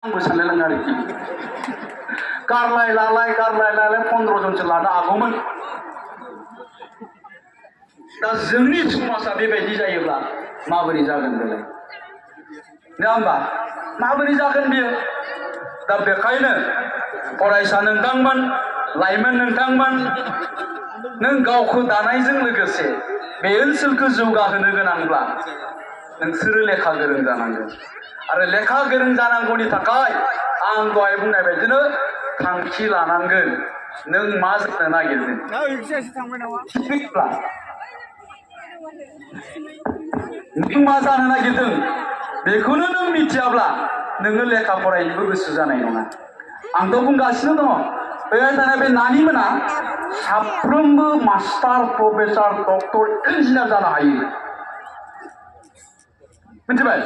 आंबो सानलायलाङो आरोखि गारलाय लालाय 15 जनसो लानो हागौमोन। दा जोंनि समाजा बेबायदि जायोब्ला माबोरै जागोन बेलाय नङा होमबा? माबोरै जागोन बियो? दा बेखायनो फरायसा नोंथांमोन, लाइमोन नोंथांमोन, नों गावखौ दानायजों लोगोसे बे ओनसोलखौ जौगाहोनो गोनांब्ला नोंसोरो लेखा गोरों जानांगोन। आरो लेखा गोरों जानांगौनि थाखाय आं दहाय बुंनाय बायदिनो थांखि लानांगोन। नों मा जानो नागिरदों? थिगब्ला नों मा जानो नागिरदों बेखौनो नों मिथियाब्ला नोङो लेखा फरायनोबो गोसो जानाय नङा। आंथ' बुंगासिनो दङ बेहाय थानाय बे नानिमोना साफ्रोमबो मास्टार, प्रफेसार, डक्टर, इन्जिनियार जानो हायो। मिथिबाय?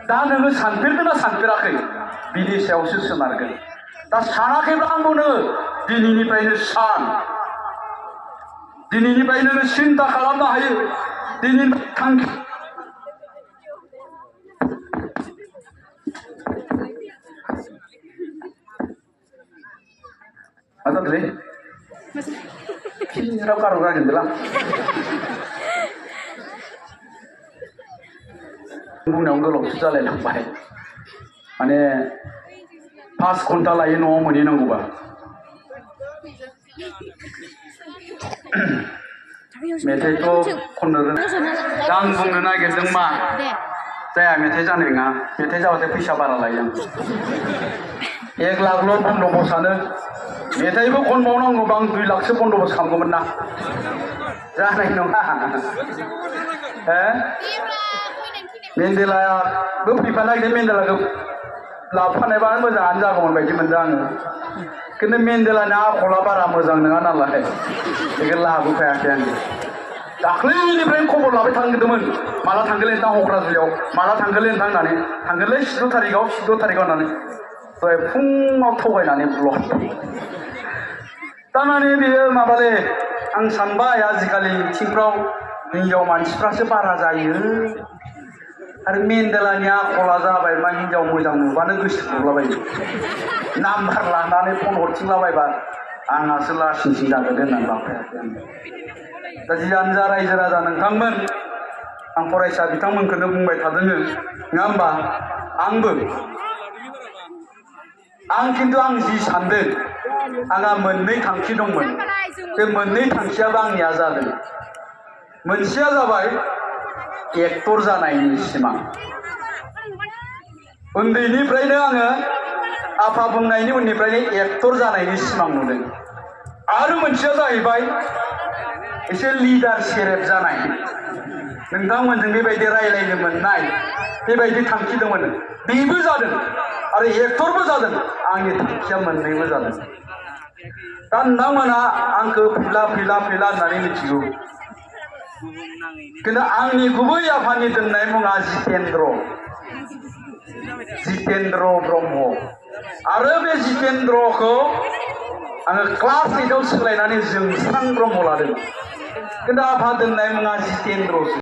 दा नोङो सानफेरदों ना सानफेराखै बिनि सायावसो सोनारगोन। दा सानाखैब्ला आंबो नोङो दिनैनिफ्रायनो सान, दिनैनिफ्रायनो नोङो सिन्था खालामनो हायो। दिनैनिफ्राय थांखि मा जादोंलै? फिनराव गारहर नागिरदोंलां। बुंनायाव गोलावसो जालायलांबाय। माने 5 घन्टा लायो न'आव मोनहैनांगौबा। मेथाइथ' खननो रोङा। दा आं बुंनो नागिरदों मा जाया मेथाइ जानाय नङा। मेथाइ जाबाथाय फैसा बारा लायो आं। 1 लाखल' बन्द'बस सानो। मेथाइबो खनबावनांगौबा आं 2 लाखसो बन्द'बस खालामगौमोन ना। जानाय नङा। मेन्डेलाबो फैफानो नागिरदों। मेन्डेलाखौ लाबोफानायबा मोजाङानो जागौमोन बायदि मोनदों आङो। खिन्थु मेन्डेलानि आखला बारा मोजां नङा नालाय बेखौ लाबोफायाखै आङो। दाख्लैनिफ्रायनो खबर लाबाय थांदोंमोन माला थांगोनलै नोंथां क'क्राझाराव, माला थांगोनलै नोंथां होननानै। थांगोनलै 16 तारिखआव होननानै दहाय फुङाव थगायनानै ब्लक। थारमाने बेयो माबालै, आं सानबाय आजिखालि मिथिंफ्राव हिनजाव मानसिफ्रासो बारा जायो। आरो मेन्डेलानि आखला जाबाय मा हिनजाव मोजां नुबानो गोसो थोलाबायो। नाम्बार लानानै फन हरथिंलाबायबा आंहासो लासिंसिं जागोन होननानै लाफायाखै आं। दा जियानो जा रायजो राजा नोंथांमोन, आं फरायसा बिथांमोनखौनो बुंबाय थादों नङा होमबा? आं खिन्थु आं जि सानदों आंहा मोननै थांखि दंमोन। बे मोननै थांखियाबो आंनिया जादों। मोनसेया जाबाय एक्टर जानायनि सिमां। उन्दैनिफ्रायनो आङो आफा बुंनायनि उननिफ्रायनो एक्टर जानायनि सिमां नुदों। आरो मोनसेया जाहैबाय एसे लिडार सेरेब जानाय। नोंथांमोनजों बेबायदि रायलायनो मोननाय बेबायदि थांखि दंमोन। बेबो जादों आरो एक्टरबो जादों। आंनि थांखिया मोननैबो जादों। दा नोंथांमोना आंखौ फैला होननानै मिथिगौ। खिन्थु आंनि गुबै आफानि दोननाय मुङा जितेन्द्र ब्रह्म। आरो बे जितेन्द्रखौ आङो क्लास 8आव सोलायनानै जोंस्रां ब्रह्म लादों। खिन्थु आफा दोननाय मुङा जितेन्द्रसो।